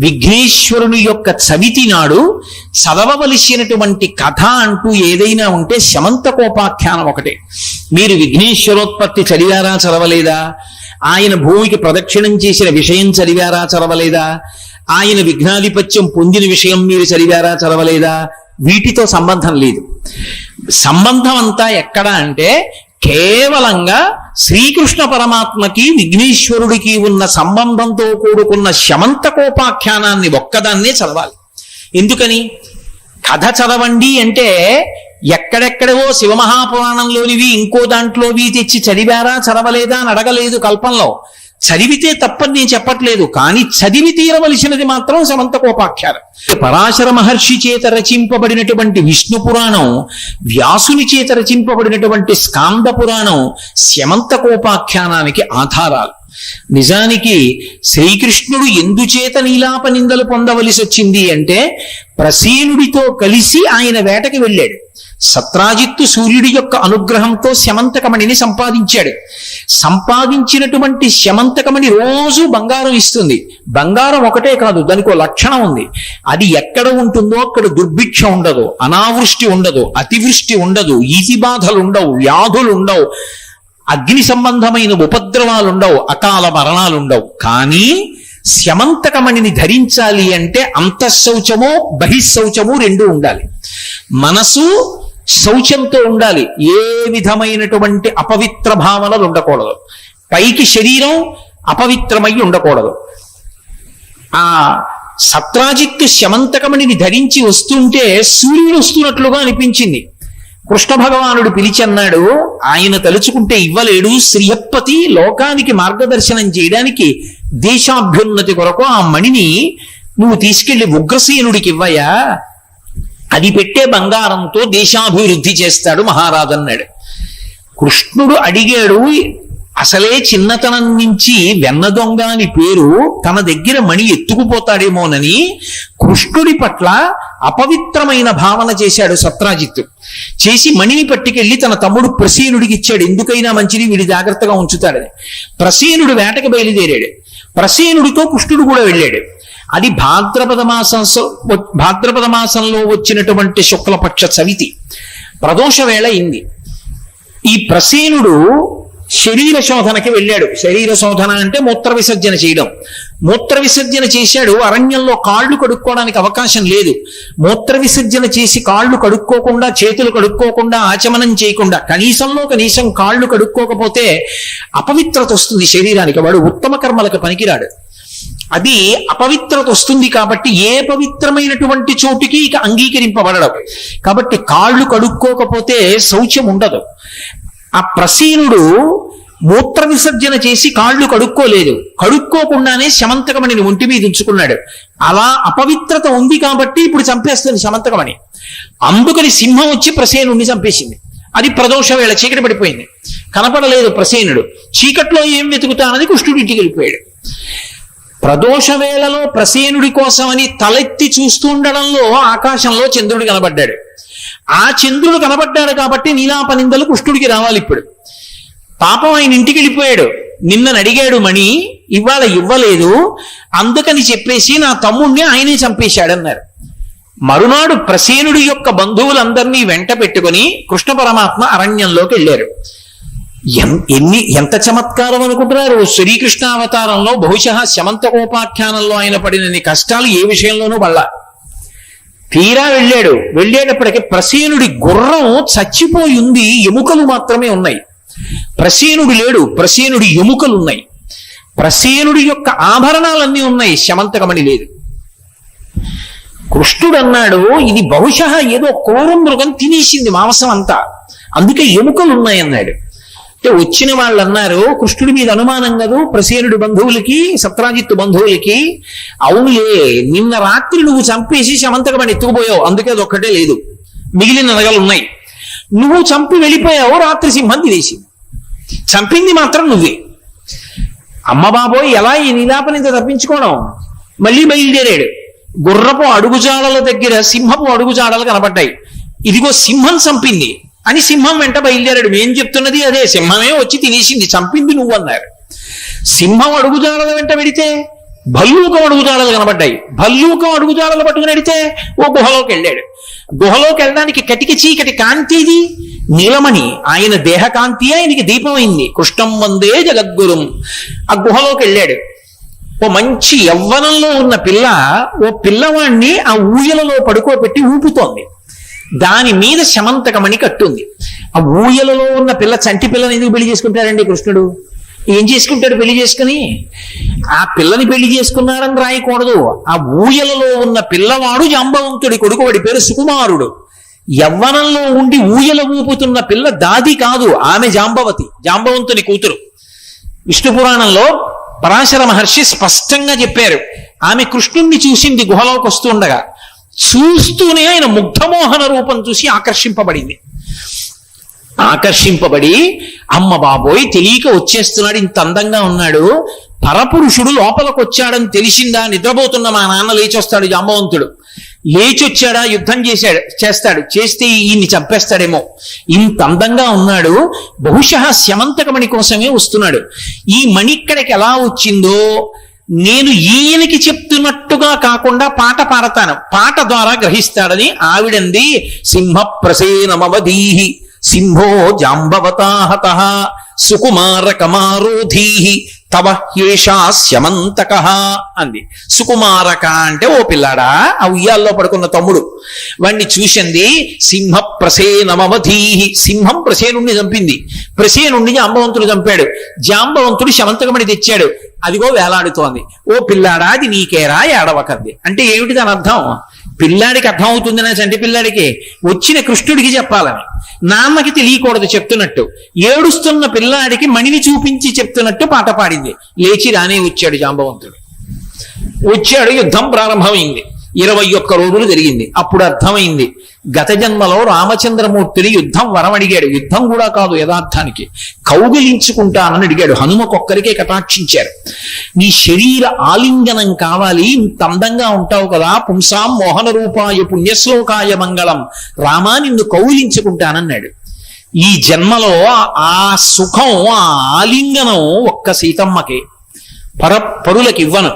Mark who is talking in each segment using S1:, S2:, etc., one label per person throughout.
S1: విఘ్నేశ్వరుని యొక్క చవితి నాడు చదవవలసినటువంటి కథ అంటూ ఏదైనా ఉంటే శమంతకోపాఖ్యానం ఒకటే. మీరు విఘ్నేశ్వరోత్పత్తి చదివారా చదవలేదా? ఆయన భూమికి ప్రదక్షిణం చేసిన విషయం చదివారా చదవలేదా? ఆయన విఘ్నాధిపత్యం పొందిన విషయం మీరు చదివారా చదవలేదా? వీటితో సంబంధం లేదు. సంబంధం అంతా ఎక్కడ అంటే కేవలంగా శ్రీకృష్ణ పరమాత్మకి విఘ్నేశ్వరుడికి ఉన్న సంబంధంతో కూడుకున్న శమంతకోపాఖ్యానాన్ని ఒక్కదాన్నే చదవాలి. ఎందుకని? కథ చదవండి అంటే ఎక్కడెక్కడవో శివమహాపురాణంలోనివి ఇంకో దాంట్లోవి తెచ్చి చదివారా చదవలేదా అని అడగలేదు కల్పంలో. చదివితే తప్పని నేను చెప్పట్లేదు, కానీ చదివి తీరవలసినది మాత్రం శమంతకోపాఖ్యానం. పరాశర మహర్షి చేత రచింపబడినటువంటి విష్ణు పురాణం, వ్యాసుని చేత రచింపబడినటువంటి స్కాంద పురాణం శమంతకోపాఖ్యానానికి ఆధారాలు. నిజానికి శ్రీకృష్ణుడు ఎందుచేత నీలాప నిందలు పొందవలసి వచ్చింది అంటే ప్రసేనుడితో కలిసి ఆయన వేటకి వెళ్ళాడు. సత్రాజిత్తు సూర్యుడి యొక్క అనుగ్రహంతో శమంతకమణిని సంపాదించాడు. సంపాదించినటువంటి శమంతకమణి రోజు బంగారం ఇస్తుంది. బంగారం ఒకటే కాదు, దానికి ఒక లక్షణం ఉంది. అది ఎక్కడ ఉంటుందో అక్కడ దుర్భిక్ష ఉండదు, అనావృష్టి ఉండదు, అతివృష్టి ఉండదు, ఈతి బాధలు ఉండవు, వ్యాధులు ఉండవు, అగ్ని సంబంధమైన ఉపద్రవాలు ఉండవు, అకాల మరణాలు ఉండవు. కానీ శమంతకమణిని ధరించాలి అంటే అంతఃశౌచము బహిశౌచము రెండు ఉండాలి. మనసు శౌచంతో ఉండాలి, ఏ విధమైనటువంటి అపవిత్ర భావనలు ఉండకూడదు. పైకి శరీరం అపవిత్రమై ఉండకూడదు. ఆ సత్రాజిత్తు శమంతకమణిని ధరించి వస్తుంటే సూర్యుడు వస్తున్నట్లుగా అనిపించింది. కృష్ణ భగవానుడు పిలిచన్నాడు, ఆయన తలుచుకుంటే ఇవ్వలేడు. శ్రీహప్పతి లోకానికి మార్గదర్శనం చేయడానికి దేశాభ్యున్నతి కొరకు ఆ మణిని నువ్వు తీసుకెళ్లి ఉగ్రసేనుడికి ఇవ్వయా, అది పెట్టే బంగారంతో దేశాభివృద్ధి చేస్తాడు మహారాజు అన్నాడు. కృష్ణుడు అడిగాడు, అసలే చిన్నతనం నుంచి వెన్న దొంగ అని పేరు, తన దగ్గర మణి ఎత్తుకుపోతాడేమోనని కృష్ణుడి పట్ల అపవిత్రమైన భావన చేశాడు సత్రాజిత్తు. చేసి మణిని పట్టుకెళ్లి తన తమ్ముడు ప్రసేనుడికి ఇచ్చాడు. ఎందుకైనా మంచిది, వీడి జాగ్రత్తగా ఉంచుతాడని. ప్రసేనుడు వేటకి బయలుదేరాడు. ప్రసేనుడితో కృష్ణుడు కూడా వెళ్ళాడు. అది భాద్రపద మాసంలో వచ్చినటువంటి శుక్లపక్ష చవితి, ప్రదోష వేళ అయింది. ఈ ప్రసేనుడు శరీర శోధనకి వెళ్ళాడు. శరీర శోధన అంటే మూత్ర విసర్జన చేయడం. మూత్ర విసర్జన చేశాడు. అరణ్యంలో కాళ్ళు కడుక్కోవడానికి అవకాశం లేదు. మూత్ర విసర్జన చేసి కాళ్ళు కడుక్కోకుండా, చేతులు కడుక్కోకుండా, ఆచమనం చేయకుండా, కనీసం కాళ్ళు కడుక్కోకపోతే అపవిత్రత వస్తుంది శరీరానికి. వాడు ఉత్తమ కర్మలకు పనికిరాడు. అది అపవిత్రత వస్తుంది. కాబట్టి ఏ పవిత్రమైనటువంటి చోటుకి ఇక అంగీకరింపబడడం. కాబట్టి కాళ్ళు కడుక్కోకపోతే శౌచ్యం ఉండదు. ఆ ప్రసీనుడు మూత్ర విసర్జన చేసి కాళ్ళు కడుక్కోలేదు. కడుక్కోకుండానే శమంతకమణిని ఒంటి మీద ఉంచుకున్నాడు. అలా అపవిత్రత ఉంది కాబట్టి ఇప్పుడు చంపేస్తుంది శమంతకమణి. అందుకని సింహం వచ్చి ప్రసేనుడిని చంపేసింది. అది ప్రదోష వేళ, చీకటి పడిపోయింది, కనపడలేదు ప్రసేనుడు. చీకట్లో ఏం వెతుకుతానని కృష్ణుడి ఇంటికి వెళ్ళిపోయాడు. ప్రదోష వేళలో ప్రసేనుడి కోసమని తలెత్తి చూస్తూ ఉండడంలో ఆకాశంలో చంద్రుడు కనబడ్డాడు. ఆ చంద్రుడు కనబడ్డాడు కాబట్టి నీలాప నిందలు కృష్ణుడికి రావాలి. ఇప్పుడు పాపం ఆయన ఇంటికి వెళ్ళిపోయాడు. నిన్నను అడిగాడు మణి, ఇవాళ ఇవ్వలేదు, అందుకని చెప్పేసి నా తమ్ముణ్ణి ఆయనే చంపేశాడన్నారు. మరునాడు ప్రసేనుడి యొక్క బంధువులందరినీ వెంట పెట్టుకుని కృష్ణ పరమాత్మ అరణ్యంలోకి వెళ్ళారు. ఎంత చమత్కారం అనుకుంటున్నారు. శ్రీకృష్ణ అవతారంలో బహుశः శమంతకోపాఖ్యానంలో ఆయన పడినన్ని కష్టాలు ఏ విషయంలోనూ పడలా. తీరా వెళ్ళేటప్పటికి ప్రసేనుడి గుర్రం చచ్చిపోయి ఉంది, ఎముకలు మాత్రమే ఉన్నాయి. ప్రసేనుడు లేడు, ప్రసేనుడి ఎముకలు ఉన్నాయి. ప్రసేనుడి యొక్క ఆభరణాలన్నీ ఉన్నాయి, శమంతకమణి లేదు. కృష్ణుడు అన్నాడు, ఇది బహుశः ఏదో క్రూర మృగం తినేసింది మాంసం అంతా, అందుకే ఎముకలు ఉన్నాయన్నాడు. అంటే వచ్చిన వాళ్ళు అన్నారు, కృష్ణుడి మీద అనుమానం కదూ ప్రసేనుడి బంధువులకి, సత్రాజిత్తు బంధువులకి. అవునులే, నిన్న రాత్రి నువ్వు చంపేసి శమంతకమణి ఎత్తుకుపోయావు, అందుకే అది ఒక్కటే లేదు, మిగిలిన నగలు ఉన్నాయి. నువ్వు చంపి వెళ్ళిపోయావు, రాత్రి సింహం తినేసి, చంపింది మాత్రం నువ్వే. అమ్మ బాబోయ్, ఎలా ఈ నీలాపనింత తప్పించుకోవడం. మళ్ళీ బయలుదేరాడు. గుర్రపు అడుగుజాడల దగ్గర సింహపు అడుగుజాడలు కనబడ్డాయి. ఇదిగో సింహం చంపింది అని సింహం వెంట బయలుదేరాడు. ఏం చెప్తున్నది అదే, సింహమే వచ్చి తినేసింది, చంపింది నువ్వు అన్నారు. సింహం అడుగుజాడల వెంట వెడితే భల్లూకం అడుగుజాడలు కనబడ్డాయి. భల్లూకం అడుగుజాడలు పట్టుకుని అడిగితే ఓ గుహలోకి వెళ్ళాడు. గుహలోకి వెళ్ళడానికి కటికి చీకటి కాంతిది నీలమణి, ఆయన దేహకాంతి ఆయనకి దీపమైంది. కృష్ణం వందే జగద్గురుం. ఆ గుహలోకి వెళ్ళాడు. ఓ మంచి యవ్వనంలో ఉన్న పిల్ల ఓ పిల్లవాణ్ణి ఆ ఊయలలో పడుకోబెట్టి ఊపుతోంది. దాని మీద శమంతకమణి కట్టుంది. ఆ ఊయలలో ఉన్న పిల్ల చంటి పిల్లని ఎందుకు పెళ్లి చేసుకుంటాడండి కృష్ణుడు? ఏం చేసుకుంటాడు పెళ్లి చేసుకుని? ఆ పిల్లని పెళ్లి చేసుకున్నారని రాయకూడదు. ఆ ఊయలలో ఉన్న పిల్లవాడు జాంబవంతుడి కొడుకు, వాడి పేరు సుకుమారుడు. యవ్వనంలో ఉండి ఊయల ఊపుతున్న పిల్ల దాది కాదు, ఆమె జాంబవతి, జాంబవంతుని కూతురు. విష్ణు పురాణంలో పరాశర మహర్షి స్పష్టంగా చెప్పారు. ఆమె కృష్ణుణ్ణి చూసింది గుహలోకి వస్తుండగా. చూస్తూనే ఆయన ముగ్ధమోహన రూపం చూసి ఆకర్షింపబడింది. ఆకర్షింపబడి అమ్మ బాబోయ్ తెలియక వచ్చేస్తున్నాడు, ఇంత అందంగా ఉన్నాడు, పరపురుషుడు లోపలికి వచ్చాడని తెలిసిందా, నిద్రపోతున్న మా నాన్న లేచొస్తాడు జాంబవంతుడు. లేచొచ్చాడా యుద్ధం చేస్తాడు, చేస్తే ఈయన్ని చంపేస్తాడేమో, ఇంత అందంగా ఉన్నాడు, బహుశः శమంతకమణి కోసమే వస్తున్నాడు. ఈ మణి ఇక్కడికి ఎలా వచ్చిందో నేను ఈయనకి చెప్తున్నట్టుగా కాకుండా పాట పాడతాను, పాట ద్వారా గ్రహిస్తాడని ఆవిడంది. సింహ ప్రసేనమవధీహి సింహో జాంబవతాహతః సుకుమార కమారోధీహి తవ హ్యేషా శమంతక అంది. సుకుమారక అంటే ఓ పిల్లాడా, ఆ ఉయ్యాల్లో పడుకున్న తమ్ముడు. వాణ్ణి చూసింది. సింహ ప్రసేనమవధీహి, సింహం ప్రసేనుణ్ణి చంపింది, ప్రసేనుణ్ణి జాంబవంతుడు చంపాడు, జాంబవంతుడు శమంతకమణి తెచ్చాడు, అదిగో వేలాడుతోంది. ఓ పిల్లాడా అది నీకేరా ఏడవకంది. అంటే ఏమిటి దాని అర్థం? పిల్లాడికి అర్థం అవుతుంది నా చంటి పిల్లాడికి, వచ్చిన కృష్ణుడికి చెప్పాలని, నాన్నకి తెలియకూడదు చెప్తున్నట్టు. ఏడుస్తున్న పిల్లాడికి మణిని చూపించి చెప్తున్నట్టు పాట పాడింది. లేచి రానే వచ్చాడు జాంబవంతుడు. వచ్చాడు, యుద్ధం ప్రారంభమైంది. 21 రోజులు జరిగింది. అప్పుడు అర్థమైంది, గత జన్మలో రామచంద్రమూర్తిని యుద్ధం వరమడిగాడు. యుద్ధం కూడా కాదు, యథార్థానికి కౌగిలించుకుంటానని అడిగాడు. హనుమకొక్కరికే కటాక్షించారు. నీ శరీర ఆలింగనం కావాలి, ఇంత అందంగా ఉంటావు కదా, పుంసాం మోహన రూపాయ పుణ్యశ్లోకాయ మంగళం, రామా నిన్ను కౌగిలించుకుంటానన్నాడు. ఈ జన్మలో ఆ సుఖం, ఆ ఆలింగనం ఒక్క సీతమ్మకే, పరులకి ఇవ్వను,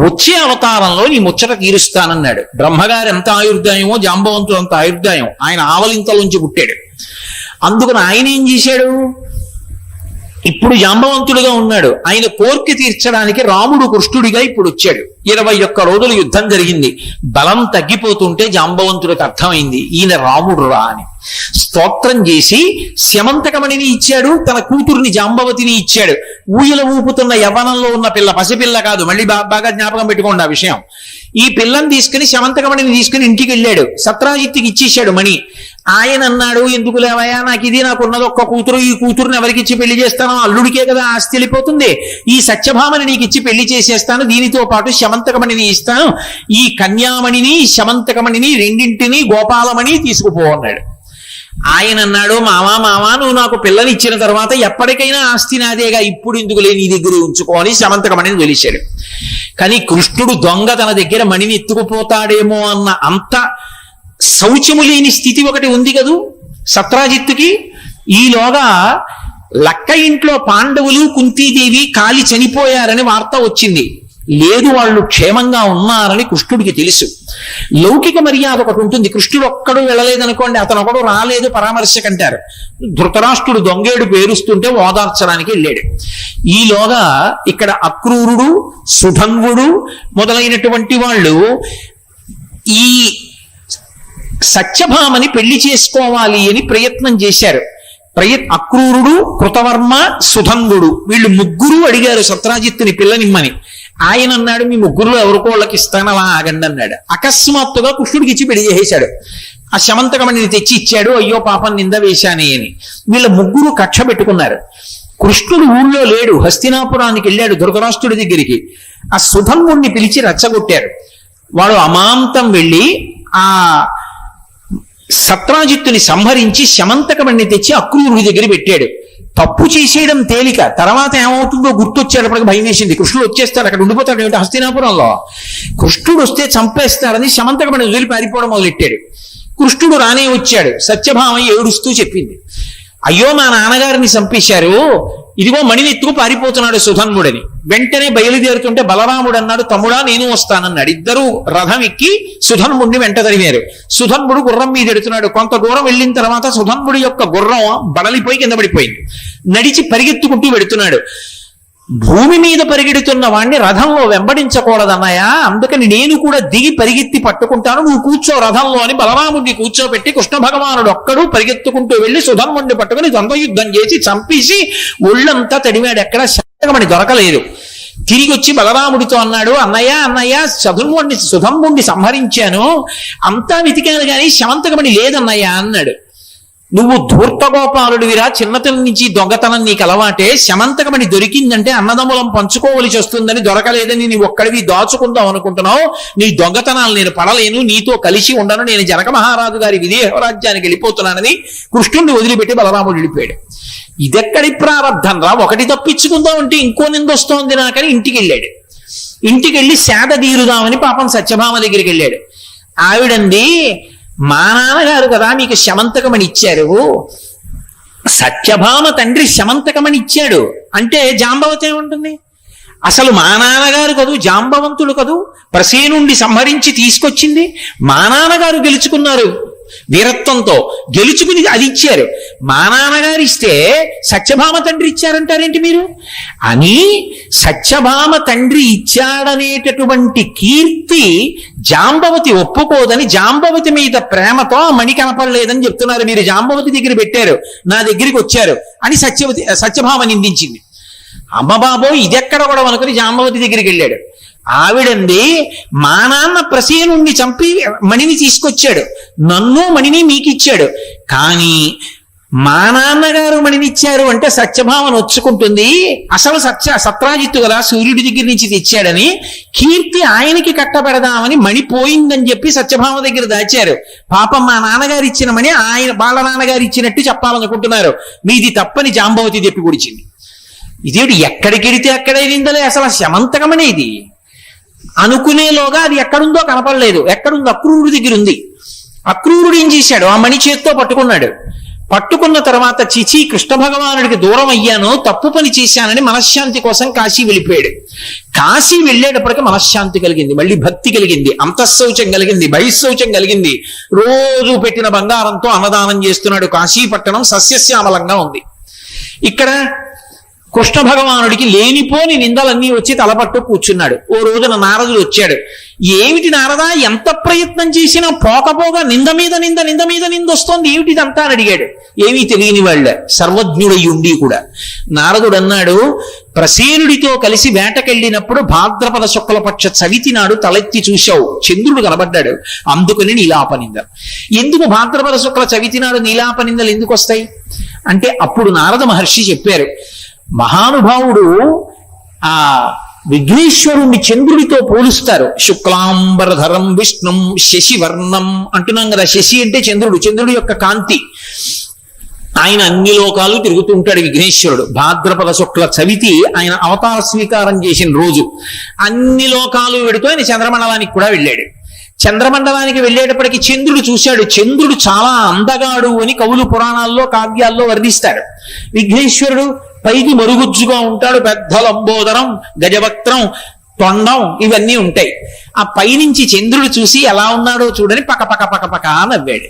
S1: వచ్చే అవతారంలో నీ ముచ్చట తీరుస్తానన్నాడు. బ్రహ్మగారు ఎంత ఆయుర్దాయమో జాంబవంతుడు అంత ఆయుర్దాయం, ఆయన ఆవలింతలోంచి పుట్టాడు. అందుకని ఆయన ఏం చేశాడు, ఇప్పుడు జాంబవంతుడుగా ఉన్నాడు, ఆయన కోర్కె తీర్చడానికి రాముడు కృష్ణుడిగా ఇప్పుడు వచ్చాడు. 21 రోజులు యుద్ధం జరిగింది. బలం తగ్గిపోతుంటే జాంబవంతుడికి అర్థమైంది, ఈయన రాముడు రా అని. స్తోత్రం చేసి శమంతకమణిని ఇచ్చాడు, తన కూతుర్ని జాంబవతిని ఇచ్చాడు. ఊయల ఊపుతున్న యవ్వనంలో ఉన్న పిల్ల, పసిపిల్ల కాదు, మళ్ళీ బాగా జ్ఞాపకం పెట్టుకోండి ఆ విషయం. ఈ పిల్లని తీసుకుని శమంతకమణిని తీసుకుని ఇంటికి వెళ్ళాడు. సత్రాజిత్తుకి ఇచ్చేశాడు మణి. ఆయన అన్నాడు, ఎందుకు లేవయా, నాకున్నది ఒక్క కూతురు, ఈ కూతురుని ఎవరికి ఇచ్చి పెళ్లి చేస్తానో, అల్లుడికే కదా ఆస్తి వెళ్ళిపోతుంది, ఈ సత్యభామని నీకు ఇచ్చి పెళ్లి చేసేస్తాను, దీనితో పాటు శమంతకమణిని ఇస్తాను, ఈ కన్యామణిని శమంతకమణిని రెండింటినీ గోపాలమణి తీసుకుపో అన్నాడు. ఆయన అన్నాడు, మావా నువ్వు నాకు పిల్లని ఇచ్చిన తర్వాత ఎప్పటికైనా ఆస్తి నాదేగా, ఇప్పుడు ఎందుకులే నీ దగ్గర ఉంచుకోని శమంతకమణిని వెలిశాడు. కానీ కృష్ణుడు దొంగ తన దగ్గర మణిని ఎత్తుకుపోతాడేమో అన్న అంత శౌచము లేని స్థితి ఒకటి ఉంది కదూ సత్రాజిత్తుకి. ఈలోగా లక్క ఇంట్లో పాండవులు కుంతీదేవి కాలి చనిపోయారని వార్త వచ్చింది. లేదు, వాళ్ళు క్షేమంగా ఉన్నారని కృష్ణుడికి తెలుసు. లౌకిక మర్యాద ఒకటి ఉంటుంది, కృష్ణుడు ఒక్కడు వెళ్ళలేదనుకోండి, అతను ఒకడు రాలేదు పరామర్శకంటారు. ధృతరాష్ట్రుడు దొంగేడు పేరుస్తుంటే ఓదార్చడానికి వెళ్ళాడు. ఈలోగా ఇక్కడ అక్రూరుడు, సుధన్వుడు మొదలైనటువంటి వాళ్ళు ఈ సత్యభామని పెళ్లి చేసుకోవాలి అని ప్రయత్నం చేశారు. అక్రూరుడు, కృతవర్మ, సుధన్వుడు వీళ్ళు ముగ్గురు అడిగారు సత్రాజిత్తుని పిల్లనిమ్మని. ఆయన అన్నాడు, మీ ముగ్గురులో ఎవరికోళ్ళకి ఇస్తాను, అలా ఆగండి అన్నాడు. అకస్మాత్తుగా కృష్ణుడికి ఇచ్చి పెళ్లి చేసేశాడు. ఆ శమంతకమణిని తెచ్చి ఇచ్చాడు. అయ్యో పాపం నింద వేశానే అని. వీళ్ళ ముగ్గురు కక్ష పెట్టుకున్నారు. కృష్ణుడు ఊళ్ళో లేడు, హస్తినాపురానికి వెళ్ళాడు ధృతరాష్ట్రుడి దగ్గరికి. ఆ సుధన్వుడిని పిలిచి రెచ్చగొట్టారు. వాడు అమాంతం వెళ్ళి ఆ సత్రాజిత్తుని సంహరించి శమంతకమణిని తెచ్చి అక్రూరుడి దగ్గర పెట్టాడు. తప్పు చేసేయడం తేలిక, తర్వాత ఏమవుతుందో గుర్తొచ్చేటప్పటికి భయం వేసింది. కృష్ణుడు వచ్చేస్తాడు, అక్కడ ఉండిపోతాడు ఏమిటి హస్తినాపురంలో, కృష్ణుడు వస్తే చంపేస్తాడని శమంతకమణి వదిలి పారిపోవడం మొదలెట్టాడు. కృష్ణుడు రానే వచ్చాడు. సత్యభామ ఏడుస్తూ చెప్పింది, అయ్యో మా నాన్నగారిని చంపేశారు, ఇదిగో మణిని ఎత్తుకు పారిపోతున్నాడు సుధన్ముడని. వెంటనే బయలుదేరుతుంటే బలరాముడు అన్నాడు, తమ్ముడా నేను వస్తానన్నాడు. ఇద్దరు రథం ఎక్కి సుధన్ముడిని వెంట తరిమారు. సుధన్ముడు గుర్రం మీద ఎడుతున్నాడు. కొంత దూరం వెళ్ళిన తర్వాత సుధన్ముడి యొక్క గుర్రం బడలిపోయి కింద పడిపోయింది. నడిచి పరిగెత్తుకుంటూ వెడుతున్నాడు. భూమి మీద పరిగెడుతున్న వాణ్ణి రథంలో వెంబడించకూడదన్నయ్యా, అందుకని నేను కూడా దిగి పరిగెత్తి పట్టుకుంటాను, నువ్వు కూర్చో రథంలో అని బలరాముడిని కూర్చోబెట్టి కృష్ణ భగవానుడు ఒక్కడు పరిగెత్తుకుంటూ వెళ్లి సుధన్ముడిని పట్టుకుని ద్వంద్వయుద్ధం చేసి చంపేసి ఒళ్ళంతా తడివాడు. ఎక్కడ శతకమణి దొరకలేదు. తిరిగి వచ్చి బలరాముడితో అన్నాడు, అన్నయ్య అన్నయ్య సుధన్ముడిని సంహరించాను, అంతా వెతికాను కానీ శమంతకమణి లేదన్నయ్య అన్నాడు. నువ్వు ధూర్తగోపాలుడివిరా, చిన్నతనం నుంచి దొంగతనం నీకు అలవాటే. శమంతకమణి దొరికిందంటే అన్నదమ్ములం పంచుకోవలసి వస్తుందని దొరకలేదని నీ ఒక్కడివి దాచుకుందాం అనుకుంటున్నావు. నీ దొంగతనాలు నేను పడలేను, నీతో కలిసి ఉండను, నేను జనక మహారాజు గారి విదేహరాజ్యానికి వెళ్ళిపోతున్నానని కృష్ణుడిని వదిలిపెట్టి బలరాముడు వెళ్ళిపోయాడు. ఇదెక్కడి ప్రారంధం రా, ఒకటి తప్పించుకుందాం అంటే ఇంకో నిందొస్తోంది నాకని ఇంటికి వెళ్ళాడు. ఇంటికి వెళ్ళి సేద తీరుదామని పాపం సత్యభామ దగ్గరికి వెళ్ళాడు. ఆవిడంది, మా నాన్నగారు కదా మీకు శమంతకమణి ఇచ్చారు, సత్యభామ తండ్రి శమంతకమణి ఇచ్చాడు అంటే జాంబవతి ఏముంటుంది? అసలు మా నాన్నగారు కదూ, జాంబవంతుడు కదూ, ప్రసేనుండి సంహరించి తీసుకొచ్చింది. మా నాన్నగారు గెలుచుకున్నారు, వీరత్వంతో గెలుచుకుని అది ఇచ్చారు. మా నాన్నగారు ఇస్తే సత్యభామ తండ్రి ఇచ్చారంటారేంటి మీరు అని, సత్యభామ తండ్రి ఇచ్చాడనేటటువంటి కీర్తి జాంబవతి ఒప్పుకోదని, జాంబవతి మీద ప్రేమతో మణి కనపడలేదని చెప్తున్నారు. మీరు జాంబవతి దగ్గర పెట్టారు, నా దగ్గరికి వచ్చారు అని సత్యభామ నిందించింది. అమ్మ బాబో ఇదెక్కడ కూడా అనుకుని జాంబవతి దగ్గరికి వెళ్ళాడు. ఆవిడంది, మా నాన్న ప్రసేనుణ్ణి చంపి మణిని తీసుకొచ్చాడు, నన్ను మణిని మీకు ఇచ్చాడు, కానీ మా నాన్నగారు మణినిచ్చారు అంటే సత్యభామ నొచ్చుకుంటుంది. అసలు సత్రాజిత్తు కదా సూర్యుడి దగ్గర నుంచి తెచ్చాడని కీర్తి ఆయనకి కట్టబెడదామని మణి పోయిందని చెప్పి సత్యభామ దగ్గర దాచారు. పాపం మా నాన్నగారు ఇచ్చిన మణి ఆయన వాళ్ళ నాన్నగారు ఇచ్చినట్టు చెప్పాలనుకుంటున్నారు. మీది తప్పని జాంబవతి చెప్పి గుడిచింది. ఇదేమిటి ఎక్కడికెడితే అక్కడే నిందలే, అసలు శమంతకమనే ఇది అనుకునేలోగా అది ఎక్కడుందో కనపడలేదు. ఎక్కడుంది? అక్రూరుడి దగ్గర ఉంది. అక్రూరుడు ఏం చేశాడు, ఆ మణి చేత్తో పట్టుకున్నాడు. పట్టుకున్న తర్వాత చిచి కృష్ణ భగవానుడికి దూరం అయ్యాను, తప్పు పని చేశానని మనశ్శాంతి కోసం కాశీ వెళ్ళిపోయాడు. కాశీ వెళ్ళేటప్పటికి మనశ్శాంతి కలిగింది, మళ్ళీ భక్తి కలిగింది, అంతఃశౌచం కలిగింది, బహిశౌచం కలిగింది. రోజు పెట్టిన బంగారంతో అన్నదానం చేస్తున్నాడు. కాశీ పట్టణం సస్యశ్యామలంగా ఉంది. ఇక్కడ కృష్ణ భగవానుడికి లేనిపోని నిందలన్నీ వచ్చి తలపట్టు కూర్చున్నాడు. ఓ రోజున నారదుడు వచ్చాడు. ఏమిటి నారదా, ఎంత ప్రయత్నం చేసినా పోకపోగా నింద మీద నింద, నింద మీద నింద వస్తోంది, ఏమిటిదంతా అని అడిగాడు. ఏమీ తెలియని వాళ్ళ సర్వజ్ఞుడై ఉండి కూడా. నారదుడు అన్నాడు, ప్రసేనుడితో కలిసి వేటకెళ్ళినప్పుడు భాద్రపద శుక్లపక్ష చవితి నాడు తలెత్తి చూశావు, చంద్రుడు కనబడ్డాడు, అందుకని నీలాపనింద. ఎందుకు భాద్రపద శుక్ల చవితి నాడు నీలాపనిందలు ఎందుకు వస్తాయి అంటే, అప్పుడు నారద మహర్షి చెప్పారు, మహానుభావుడు ఆ విఘ్నేశ్వరుణ్ణి చంద్రుడితో పోలుస్తారు. శుక్లాంబరధరం విష్ణుం శశివర్ణం అంటున్నాం కదా. శశి అంటే చంద్రుడు, చంద్రుడి యొక్క కాంతి. ఆయన అన్ని లోకాలు తిరుగుతుంటాడు విఘ్నేశ్వరుడు. భాద్రపద శుక్ల చవితి ఆయన అవతార స్వీకారం చేసిన రోజు. అన్ని లోకాలు వెడుతూ ఆయన చంద్రమండలానికి కూడా వెళ్ళాడు. చంద్రమండలానికి వెళ్ళేటప్పటికి చంద్రుడు చూశాడు. చంద్రుడు చాలా అందగాడు అని కవులు పురాణాల్లో కావ్యాల్లో వర్ణిస్తారు. విఘ్నేశ్వరుడు పైకి మరుగుజ్జుగా ఉంటాడు, పెద్ద లంబోదరం, గజవక్త్రం, తొండం ఇవన్నీ ఉంటాయి. ఆ పైనుంచి చంద్రుడు చూసి ఎలా ఉన్నాడో చూడని పకపక పకపక నవ్వాడు.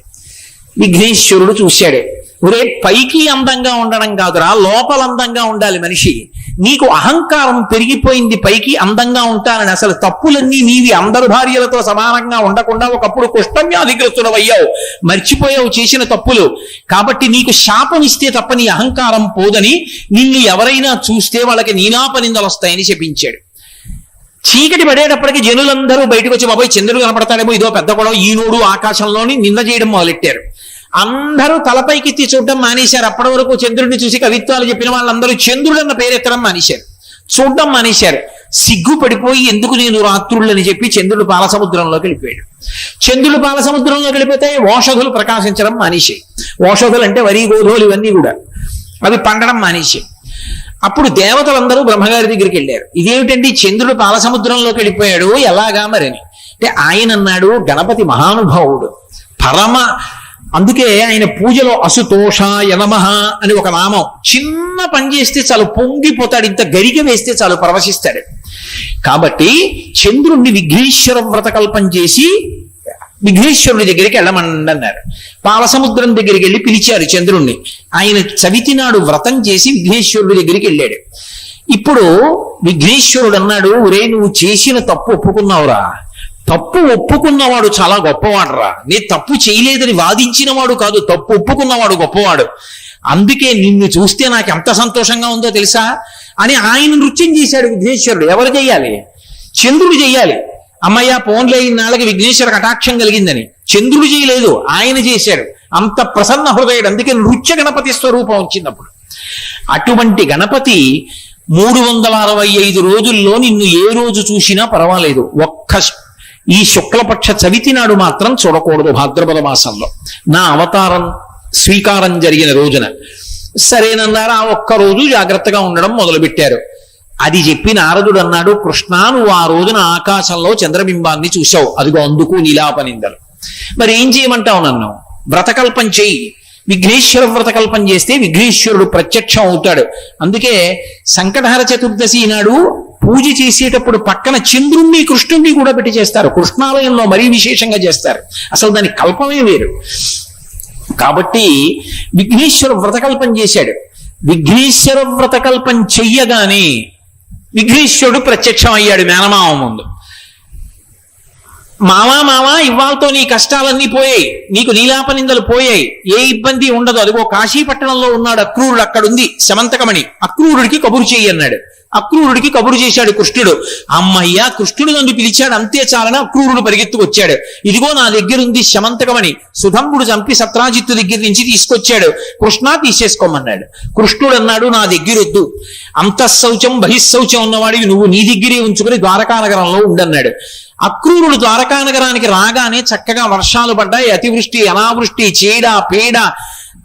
S1: విఘ్నేశ్వరుడు చూశాడు, ఒరే పైకి అందంగా ఉండడం కాదురా, లోపల అందంగా ఉండాలి మనిషి. నీకు అహంకారం పెరిగిపోయింది, పైకి అందంగా ఉంటానని. అసలు తప్పులన్నీ నీవి, అందరు భార్యలతో సమానంగా ఉండకుండా ఒకప్పుడు కుష్ఠవ్యాధిగ్రస్తుడవయ్యావు, మర్చిపోయావు చేసిన తప్పులు. కాబట్టి నీకు శాపం ఇస్తే తప్ప నీ అహంకారం పోదని, నిన్ను ఎవరైనా చూస్తే వాళ్ళకి నీలాపనిందలు వస్తాయని చెప్పించాడు. చీకటి పడేటప్పటికి జనులందరూ బయటకు వచ్చి, బాబోయ్ చంద్రుడు కనపడతాడేమో, ఇదో పెద్ద గొడవ, ఈనోడు ఆకాశంలోని నింద చేయడం మొదలెట్టారు. అందరూ తలపైకెత్తి చూడడం మానేశారు. అప్పటి వరకు చంద్రుడిని చూసి కవిత్వాలు చెప్పిన వాళ్ళందరూ చంద్రుడు అన్న పేరెత్తడం మానేశారు, చూడడం మానేశారు. సిగ్గు పడిపోయి ఎందుకు నేను రాత్రుళ్ళని చెప్పి చంద్రుడు పాలసముద్రంలోకి వెళ్ళిపోయాడు. చంద్రుడు పాలసముద్రంలోకి వెళ్ళిపోతే ఓషధులు ప్రకాశించడం మానేశాయి. ఓషధులు అంటే వరి, గోధుమలు ఇవన్నీ కూడా అవి పండడం మానేశాయి. అప్పుడు దేవతలందరూ బ్రహ్మగారి దగ్గరికి వెళ్ళారు. ఇదేమిటండి చంద్రుడు పాలసముద్రంలోకి వెళ్ళిపోయాడు ఎలాగా మరని అంటే, ఆయన అన్నాడు, గణపతి మహానుభావుడు, పరమ అందుకే ఆయన పూజలో అసుతోషాయ నమః అని ఒక నామం, చిన్న పని చేస్తే చాలు పొంగిపోతాడు, ఇంత గరిక వేస్తే చాలు పరవశిస్తాడు. కాబట్టి చంద్రుణ్ణి విఘ్నేశ్వర వ్రతకల్పం చేసి విఘ్నేశ్వరుడి దగ్గరికి వెళ్ళమన్నారు. పాలసముద్రం దగ్గరికి వెళ్ళి పిలిచారు చంద్రుణ్ణి. ఆయన చవితి నాడు వ్రతం చేసి విఘ్నేశ్వరుడి దగ్గరికి వెళ్ళాడు. ఇప్పుడు విఘ్నేశ్వరుడు అన్నాడు, ఒరే నువ్వు చేసిన తప్పు ఒప్పుకున్నావురా, తప్పు ఒప్పుకున్నవాడు చాలా గొప్పవాడురా, నీ తప్పు చేయలేదని వాదించిన వాడు కాదు, తప్పు ఒప్పుకున్నవాడు గొప్పవాడు. అందుకే నిన్ను చూస్తే నాకు ఎంత సంతోషంగా ఉందో తెలుసా అని ఆయన నృత్యం చేశాడు విఘ్నేశ్వరుడు. ఎవరు చెయ్యాలి? చంద్రుడు చెయ్యాలి. అమ్మయ్య పోన్లే ఇన్నాళ్ళకి విఘ్నేశ్వర కటాక్షం కలిగిందని. చంద్రుడు చేయలేదు, ఆయన చేశాడు. అంత ప్రసన్న హృదయుడు, అందుకే నృత్య గణపతి స్వరూపం వచ్చినప్పుడు. అటువంటి గణపతి 365 రోజుల్లో నిన్ను ఏ రోజు చూసినా పర్వాలేదు, ఒక్క ఈ శుక్లపక్ష చవితి నాడు మాత్రం చూడకూడదు భాద్రపద మాసంలో, నా అవతారం స్వీకారం జరిగిన రోజున. సరేనన్నారు. ఆ ఒక్క రోజు జాగ్రత్తగా ఉండడం మొదలుపెట్టారు. అది చెప్పి నారదుడు అన్నాడు, కృష్ణ నువ్వు ఆ రోజున ఆకాశంలో చంద్రబింబాన్ని చూశావు, అదిగో అందుకు నీలాపనిందలు. మరి ఏం చేయమంటావు నన్ను? వ్రతకల్పం చెయ్యి. విఘ్నేశ్వర వ్రతకల్పం చేస్తే విఘ్నేశ్వరుడు ప్రత్యక్షం అవుతాడు. అందుకే సంకటహర చతుర్దశి నాడు పూజ చేసేటప్పుడు పక్కన చంద్రుణ్ణి కృష్ణుణ్ణి కూడా పెట్టి చేస్తారు. కృష్ణాలయంలో మరీ విశేషంగా చేస్తారు. అసలు దాని కల్పమే వేరు. కాబట్టి విఘ్నేశ్వర వ్రతకల్పం చేశాడు. విఘ్నేశ్వర వ్రతకల్పం చెయ్యగానే విఘ్నేశ్వరుడు ప్రత్యక్షం అయ్యాడు మేనమామ ముందు. మావా ఇవాళతో నీ కష్టాలన్నీ పోయాయి, నీకు నీలాపనిందలు పోయాయి, ఏ ఇబ్బంది ఉండదు. అదిగో కాశీపట్టణంలో ఉన్నాడు అక్రూరుడు, అక్కడుంది శమంతకమణి, అక్రూరుడికి కబురు చెయ్యి అన్నాడు. అక్రూరుడికి కబురు చేశాడు కృష్ణుడు. అమ్మయ్య కృష్ణుడు నన్ను పిలిచాడు అంతే చాలని అక్రూరుడు పరిగెత్తుకొచ్చాడు. ఇదిగో నా దగ్గరుంది శమంతకమణి, సుధంగుడు చంపి సత్రాజిత్తు దగ్గర నుంచి తీసుకొచ్చాడు, కృష్ణ తీసేసుకోమన్నాడు. కృష్ణుడు అన్నాడు, నా దగ్గరొద్దు, అంతఃశౌచం బహిశౌచం ఉన్నవాడివి నువ్వు నీ దగ్గరే ఉంచుకుని ద్వారకానగరంలో ఉండన్నాడు. అక్రూరుడు ద్వారకానగరానికి రాగానే చక్కగా వర్షాలు పడ్డాయి, అతివృష్టి అనావృష్టి చీడ పేడ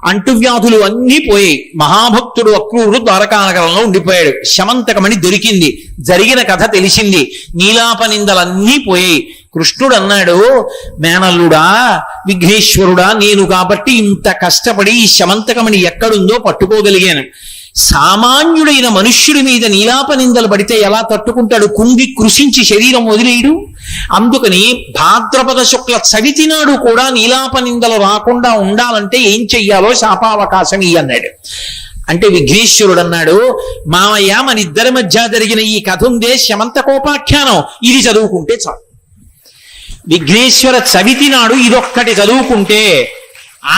S1: అంటువ్యాధులు అన్నీ పోయాయి. మహాభక్తుడు అక్రూరుడు ద్వారకానగరంలో ఉండిపోయాడు. శమంతకమణి దొరికింది, జరిగిన కథ తెలిసింది, నీలాపనిందలన్నీ పోయాయి. కృష్ణుడు అన్నాడు, మేనల్లుడా విఘ్నేశ్వరుడా, నేను కాబట్టి ఇంత కష్టపడి ఈ శమంతకమణి ఎక్కడుందో పట్టుకోగలిగాను. సామాన్యుడైన మనుష్యుడి మీద నీలాపనిందలు పడితే ఎలా తట్టుకుంటాడు? కుంగి కృషించి శరీరం వదిలేయడు. అందుకని భాద్రపద శుక్ల చవితి నాడు కూడా నీలాపనిందలు రాకుండా ఉండాలంటే ఏం చెయ్యాలో శాపావకాశం అన్నాడు. అంటే విఘ్నేశ్వరుడు అన్నాడు, మామయ్య మన ఇద్దరి మధ్య జరిగిన ఈ కథ ఉందే శమంతకోపాఖ్యానం, ఇది చదువుకుంటే చాలు. విఘ్నేశ్వర చవితి నాడు ఇదొక్కటి చదువుకుంటే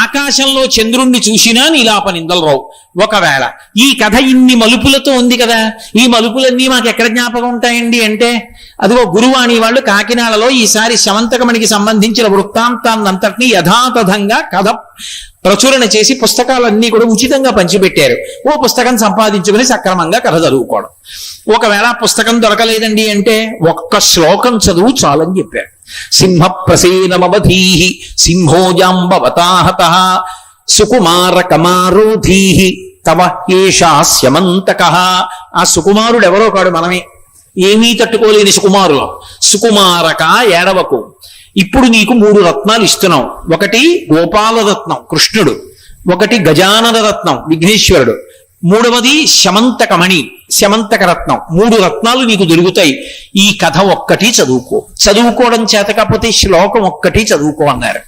S1: ఆకాశంలో చంద్రుణ్ణి చూసినా నీలాపనిందలు రావు. ఒకవేళ ఈ కథ ఇన్ని మలుపులతో ఉంది కదా, ఈ మలుపులన్నీ మాకు ఎక్కడ జ్ఞాపకం ఉంటాయండి అంటే, అదిగో గురువాణి వాళ్ళు కాకినాడలో ఈసారి శమంతకమణికి సంబంధించిన వృత్తాంతాన్నంతటినీ యథాతథంగా కథ ప్రచురణ చేసి పుస్తకాలన్నీ కూడా ఉచితంగా పంచిపెట్టారు. ఓ పుస్తకం సంపాదించుకుని సక్రమంగా కథ చదువుకోవడం. ఒకవేళ పుస్తకం దొరకలేదండి అంటే ఒక్క శ్లోకం చదువు చాలని చెప్పారు. సింహ ప్రసేనమవధీః సింహోజాంబవతాహతః సుకుమార కమారోధీః తవ ఏషాస్యమంతకః. ఆ సుకుమారుడు ఎవరో కాడు, మనమే. ఏమీ తట్టుకోలేని సుకుమారులం. సుకుమారక ఏడవకు, ఇప్పుడు నీకు 3 రత్నాలు ఇస్తున్నాం. ఒకటి గోపాలరత్నం కృష్ణుడు, ఒకటి గజానన రత్నం విఘ్నేశ్వరుడు, మూడవది శమంతకమణి శమంతక రత్నం. 3 రత్నాలు నీకు దొరుకుతాయి. ఈ కథ ఒక్కటి చదువుకో, చదువుకోవడం చేత కాకపోతే శ్లోకం ఒక్కటి చదువుకో అన్నారు.